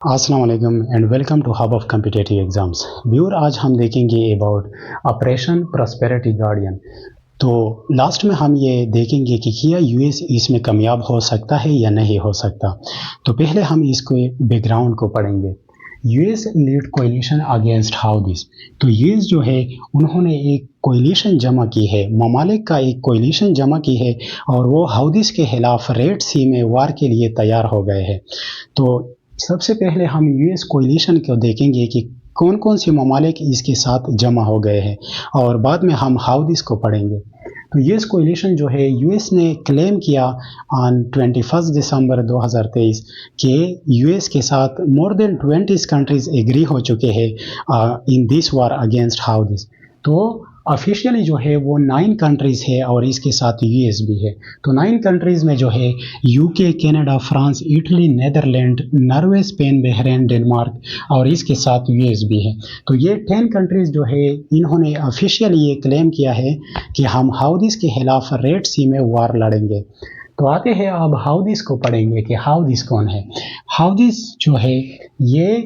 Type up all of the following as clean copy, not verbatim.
अस्सलाम वालेकुम and welcome to hub of competitive exams. Viewer, आज हम देखेंगे अबाउट ऑपरेशन प्रॉस्पेरिटी गार्डियन। तो लास्ट में हम ये देखेंगे कि क्या यूएस इसमें कामयाब हो सकता है या नहीं हो सकता। तो पहले हम इसको बैकग्राउंड को पढ़ेंगे। US lead coalition against Houthis. तो यूएस जो है उन्होंने एक कोलिशन जमा की है, ममालिक का एक कोलिशन जमा की है और वो हाउदीज के खिलाफ रेड सी में वार के लिए तैयार हो गए हैं। तो सबसे पहले हम यूएस कोलिशन को देखेंगे कि कौन कौन से ममालिक इसके साथ जमा हो गए हैं और बाद में हम हाउदीज को पढ़ेंगे। तो यूएस कोलिशन जो है, यूएस ने क्लेम किया ऑन 21 दिसंबर 2023 कि यूएस के साथ मोर देन 20 कंट्रीज एग्री हो चुके हैं in this war against Houthis. तो ऑफिशियली जो है वो 9 कंट्रीज़ है और इसके साथ यूएस भी है। तो 9 कंट्रीज़ में जो है UK, Canada, France, Italy, Netherlands, Norway, Spain, Bahrain, Denmark और इसके साथ यूएस भी है। तो ये 10 कंट्रीज़ जो है इन्होंने ऑफिशियली ये क्लेम किया है कि हम हाउदीज के खिलाफ रेड सी में वार लड़ेंगे। तो आते हैं अब हाउदीज को पढ़ेंगे कि हाउदीज कौन है। हाउदीज जो है ये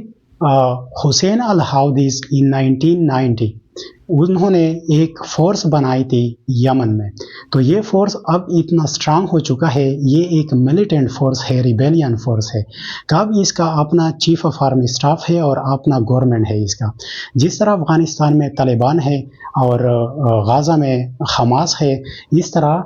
हुसैन अल हाउदीज इन 1990 उन्होंने एक फोर्स बनाई थी यमन में। तो ये फोर्स अब इतना स्ट्रांग हो चुका है, ये एक मिलिटेंट फोर्स है, रिबेलियन फोर्स है। कब इसका अपना चीफ ऑफ आर्मी स्टाफ है और अपना गवर्नमेंट है इसका। जिस तरह अफगानिस्तान में तालिबान है और गाज़ा में हमास है, इस तरह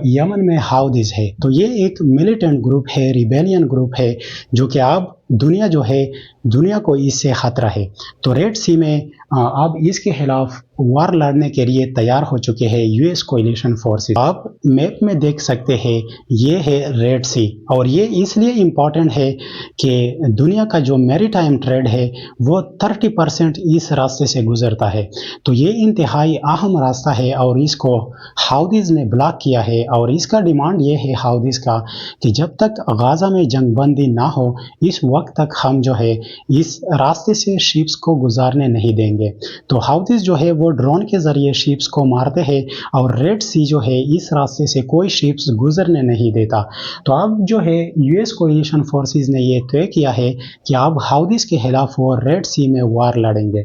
यमन में हाउदीज है। तो ये एक मिलिटेंट ग्रुप है, रिबेलियन ग्रुप है, जो कि अब दुनिया जो है, दुनिया को इससे खतरा है। तो रेड सी में अब इसके खिलाफ वार लड़ने के लिए तैयार हो चुके हैं यूएस कोलिशन फोर्सेस। आप मैप में देख सकते हैं, ये है रेड सी और ये इसलिए इम्पॉर्टेंट है कि दुनिया का जो मैरीटाइम ट्रेड है वो 30% इस रास्ते से गुजरता है। तो ये इंतहाई अहम रास्ता है और इसको हाउदीज ने ब्लॉक किया है। और इसका डिमांड ये है हाउदीज का कि जब तक गाज़ा में जंग बंदी ना हो, इस वक्त तक हम जो है इस रास्ते से शिप्स को गुजारने नहीं देंगे। तो हाउदीज जो है वो ड्रोन के जरिए शिप्स को मारते हैं और रेड सी जो है इस रास्ते से कोई शिप्स गुजरने नहीं देता। तो अब जो है यूएस कोलिशन फोर्सेस ने ये तय किया है कि अब हाउदीज के खिलाफ वो रेड सी में वार लड़ेंगे।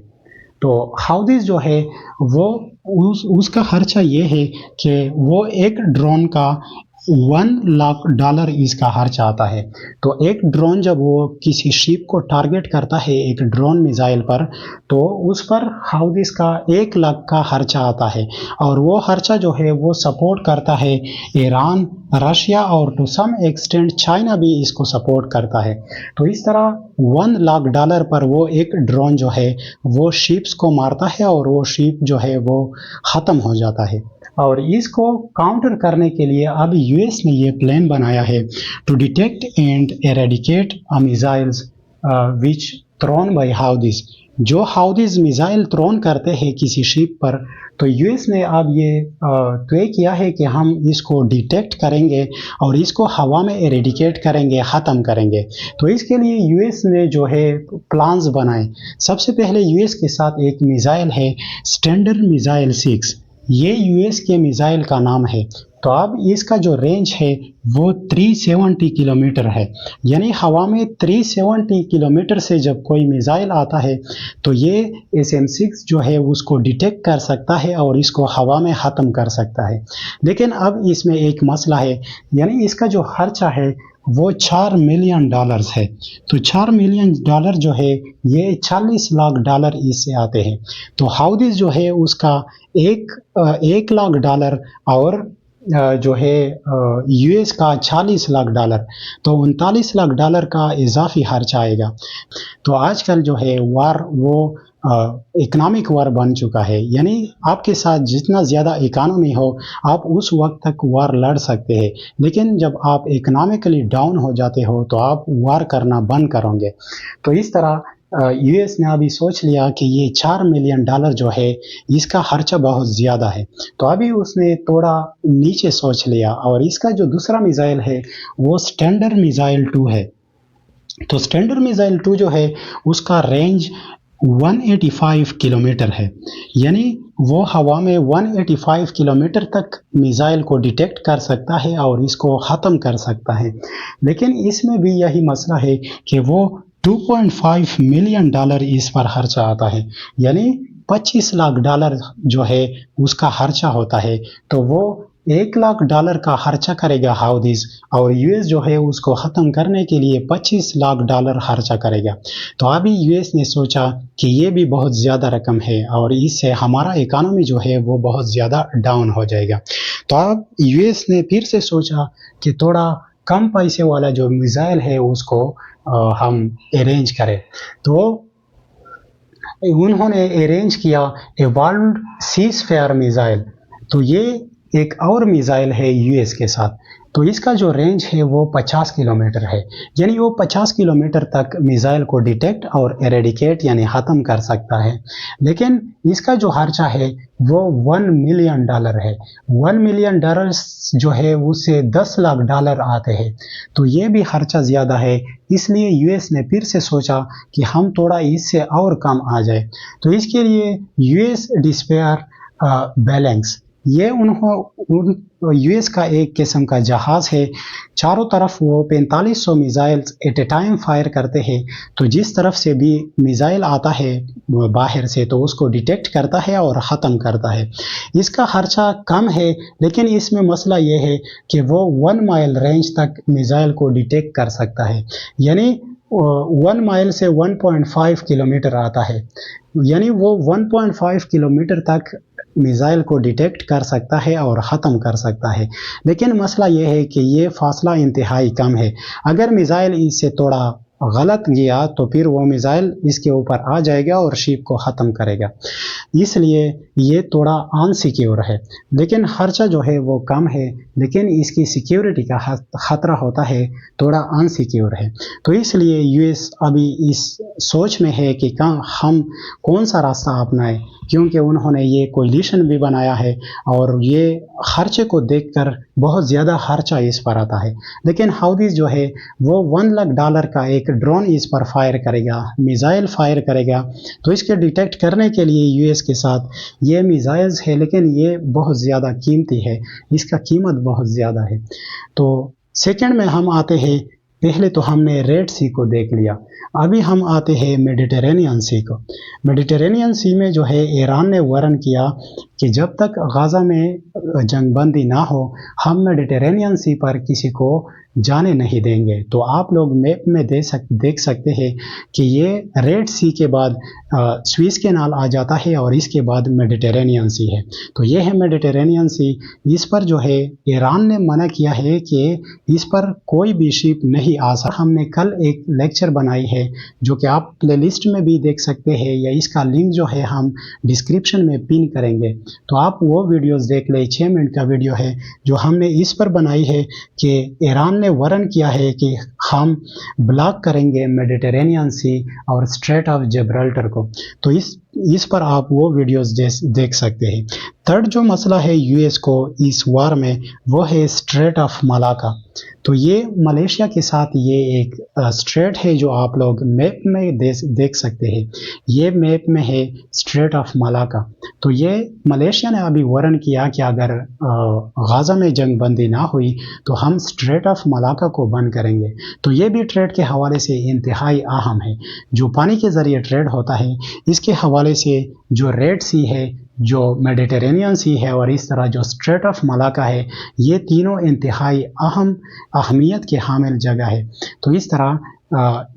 तो हाउदीज जो है वो उसका खर्चा ये है कि वो एक ड्रोन का $1 लाख इसका खर्च आता है। तो एक ड्रोन जब वो किसी शिप को टारगेट करता है एक ड्रोन मिसाइल पर, तो उस पर हाउदीज का 1 लाख का खर्चा आता है और वो खर्चा जो है वो सपोर्ट करता है ईरान, रशिया और टू सम एक्सटेंट चाइना भी इसको सपोर्ट करता है। तो इस तरह $1 लाख पर वो एक ड्रोन जो है वो शिप्स को मारता है और वो शिप जो है वो ख़त्म हो जाता है। और इसको काउंटर करने के लिए अब यूएस ने ये प्लान बनाया है to detect and eradicate missiles which thrown by Houthis. जो हाउदीज मिसाइल थ्रोन करते हैं किसी शिप पर, तो यूएस ने अब ये तय किया है कि हम इसको डिटेक्ट करेंगे और इसको हवा में एरेडिकेट करेंगे, ख़त्म करेंगे। तो इसके लिए यूएस ने जो है प्लान्स बनाए। सबसे पहले यूएस के साथ एक मिसाइल है स्टैंडर्ड मिसाइल 6, ये यूएस के मिसाइल का नाम है। तो अब इसका जो रेंज है वो 370 किलोमीटर है, यानी हवा में 370 किलोमीटर से जब कोई मिसाइल आता है तो ये SM-6 जो है उसको डिटेक्ट कर सकता है और इसको हवा में ख़त्म कर सकता है। लेकिन अब इसमें एक मसला है, यानी इसका जो खर्चा है वो $4 मिलियन है। तो $4 मिलियन जो है ये $40 लाख इससे आते हैं। तो हाउदीज जो है उसका $1 लाख और जो है यूएस का $40 लाख, तो $39 लाख का इजाफी खर्च आएगा। तो आजकल जो है वार वो इकोनॉमिक वार बन चुका है, यानी आपके साथ जितना ज़्यादा इकोनॉमी हो आप उस वक्त तक वार लड़ सकते हैं, लेकिन जब आप इकोनॉमिकली डाउन हो जाते हो तो आप वार करना बंद करोगे। तो इस तरह यूएस ने अभी सोच लिया कि ये $4 मिलियन जो है इसका खर्चा बहुत ज़्यादा है, तो अभी उसने थोड़ा नीचे सोच लिया और इसका जो दूसरा मिसाइल है वो स्टैंडर्ड मिसाइल 2 है। तो स्टैंडर्ड मिसाइल 2 जो है उसका रेंज 185 किलोमीटर है, यानी वो हवा में 185 किलोमीटर तक मिसाइल को डिटेक्ट कर सकता है और इसको ख़त्म कर सकता है। लेकिन इसमें भी यही मसला है कि वो $2.5 मिलियन इस पर खर्चा आता है, यानी $25 लाख जो है उसका खर्चा होता है। तो वो $1 लाख का खर्चा करेगा हाउदीज, और यूएस जो है उसको ख़त्म करने के लिए $25 लाख खर्चा करेगा। तो अभी यूएस ने सोचा कि ये भी बहुत ज़्यादा रकम है और इससे हमारा इकानमी जो है वो बहुत ज़्यादा डाउन हो जाएगा। तो अब यूएस ने फिर से सोचा कि थोड़ा कम पैसे वाला जो मिसाइल है उसको हम अरेंज करें। तो उन्होंने अरेंज किया a world seize fair missile. तो ये एक और मिसाइल है यूएस के साथ। तो इसका जो रेंज है वो 50 किलोमीटर है, यानी वो 50 किलोमीटर तक मिसाइल को डिटेक्ट और एरेडिकेट यानी ख़त्म कर सकता है। लेकिन इसका जो खर्चा है वो $1 मिलियन है। $1 मिलियन जो है उससे $10 लाख आते हैं। तो ये भी खर्चा ज़्यादा है, इसलिए यूएस ने फिर से सोचा कि हम थोड़ा इससे और कम आ जाए। तो इसके लिए यूएस डिस्पेयर बैलेंस, ये यूएस का एक किस्म का जहाज़ है। चारों तरफ वो 4500 missiles at a time fire करते हैं। तो जिस तरफ से भी मिसाइल आता है बाहर से तो उसको डिटेक्ट करता है और ख़त्म करता है। इसका खर्चा कम है, लेकिन इसमें मसला ये है कि वो 1 माइल रेंज तक मिसाइल को डिटेक्ट कर सकता है, यानी 1 माइल से 1.5 किलोमीटर आता है, यानी वो 1.5 किलोमीटर तक मिसाइल को डिटेक्ट कर सकता है और ख़त्म कर सकता है। लेकिन मसला ये है कि ये फासला इंतहाई कम है। अगर मिसाइल इससे थोड़ा गलत गया तो फिर वो मिसाइल इसके ऊपर आ जाएगा और शिप को ख़त्म करेगा, इसलिए ये थोड़ा अनसिक्योर है। लेकिन खर्चा जो है वो कम है, लेकिन इसकी सिक्योरिटी का ख़तरा होता है, थोड़ा अनसिक्योर है। तो इसलिए यूएस अभी इस सोच में है कि हम कौन सा रास्ता अपनाएं, क्योंकि उन्होंने ये कोलिशन भी बनाया है और ये खर्चे को देखकर बहुत ज़्यादा खर्चा इस पर आता है। लेकिन हाउदीज जो है वो $1 लाख का एक ड्रोन इस पर फायर करेगा, मिसाइल फायर करेगा। तो इसके डिटेक्ट करने के लिए यूएस के साथ ये मिसाइल्स है, लेकिन ये बहुत ज़्यादा कीमती है, इसका कीमत बहुत ज़्यादा है। तो सेकंड में हम आते हैं, पहले तो हमने रेड सी को देख लिया, अभी हम आते हैं मेडिटेरेनियन सी को। मेडिटेरेनियन सी में जो है ईरान ने वार्न किया कि जब तक गाज़ा में जंग बंदी ना हो हम मेडिटेरेनियन सी पर किसी को जाने नहीं देंगे। तो आप लोग मैप में देख सकते हैं कि ये रेड सी के बाद स्विस कैनाल आ जाता है और इसके बाद मेडिटेरेनियन सी है। तो ये है मेडिटेरेनियन सी। इस पर जो है ईरान ने मना किया है कि इस पर कोई भी शिप नहीं आ सकता। हमने कल एक लेक्चर बनाई है जो कि आप प्लेलिस्ट में भी देख सकते हैं, या इसका लिंक जो है हम डिस्क्रिप्शन में पिन करेंगे, तो आप वो वीडियोस देख लें। 6 मिनट का वीडियो है जो हमने इस पर बनाई है कि ईरान ने वार्न किया है कि हम ब्लॉक करेंगे मेडिटेरेनियन सी और स्ट्रेट ऑफ जिब्राल्टर को। तो इस पर आप वो वीडियोस देख सकते हैं। थर्ड जो मसला है यूएस को इस वार में वो है स्ट्रेट ऑफ मलाका। तो ये मलेशिया के साथ ये एक स्ट्रेट है जो आप लोग मैप में देख सकते हैं। ये मैप में है स्ट्रेट ऑफ मलाका। तो ये मलेशिया ने अभी वार्न किया कि अगर गाज़ा में जंग बंदी ना हुई तो हम स्ट्रेट ऑफ मलाका को बंद करेंगे। तो ये भी ट्रेड के हवाले से इंतहाई अहम है। जो पानी के ज़रिए ट्रेड होता है इसके हवाले से जो रेड सी है, जो मेडिटेरेनियन सी है और इस तरह जो स्ट्रेट ऑफ मलाका है, ये तीनों इंतहाई अहमियत के हामिल जगह है। तो इस तरह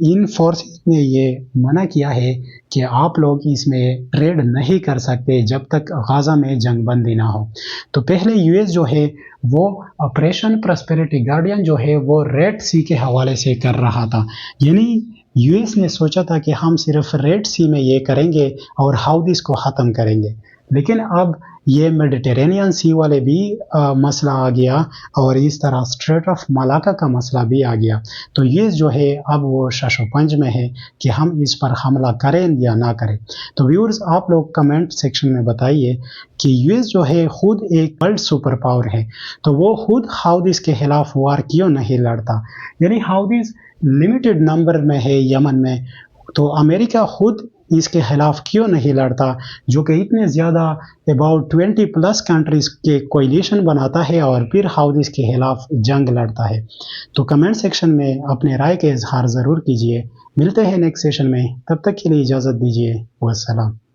इन फोर्सेस ने ये मना किया है कि आप लोग इसमें ट्रेड नहीं कर सकते जब तक गाज़ा में जंग बंदी ना हो। तो पहले यूएस जो है वो ऑपरेशन प्रॉस्पेरिटी गार्डियन जो है वो रेड सी के हवाले से कर रहा था, यानी यूएस ने सोचा था कि हम सिर्फ रेड सी में ये करेंगे और हाउदीज को ख़त्म करेंगे। लेकिन अब ये मेडिटेरेनियन सी वाले भी मसला आ गया और इस तरह स्ट्रेट ऑफ मलाका का मसला भी आ गया। तो ये जो है अब वो शशोपंज में है कि हम इस पर हमला करें या ना करें। तो व्यूअर्स आप लोग कमेंट सेक्शन में बताइए कि यूएस जो है खुद एक वर्ल्ड सुपर पावर है, तो वो खुद हाउदीज के खिलाफ वार क्यों नहीं लड़ता। यानी हाउदीज लिमिटेड नंबर में है यमन में, तो अमेरिका खुद इसके खिलाफ क्यों नहीं लड़ता, जो कि इतने ज़्यादा अबाउट 20+ कंट्रीज़ के कोलिशन बनाता है और फिर हाउदीज के खिलाफ जंग लड़ता है। तो कमेंट सेक्शन में अपने राय के इजहार ज़रूर कीजिए। ملتے ہیں نیکسٹ سیشن میں، تب تک کے لیے اجازت دیجیے، والسلام۔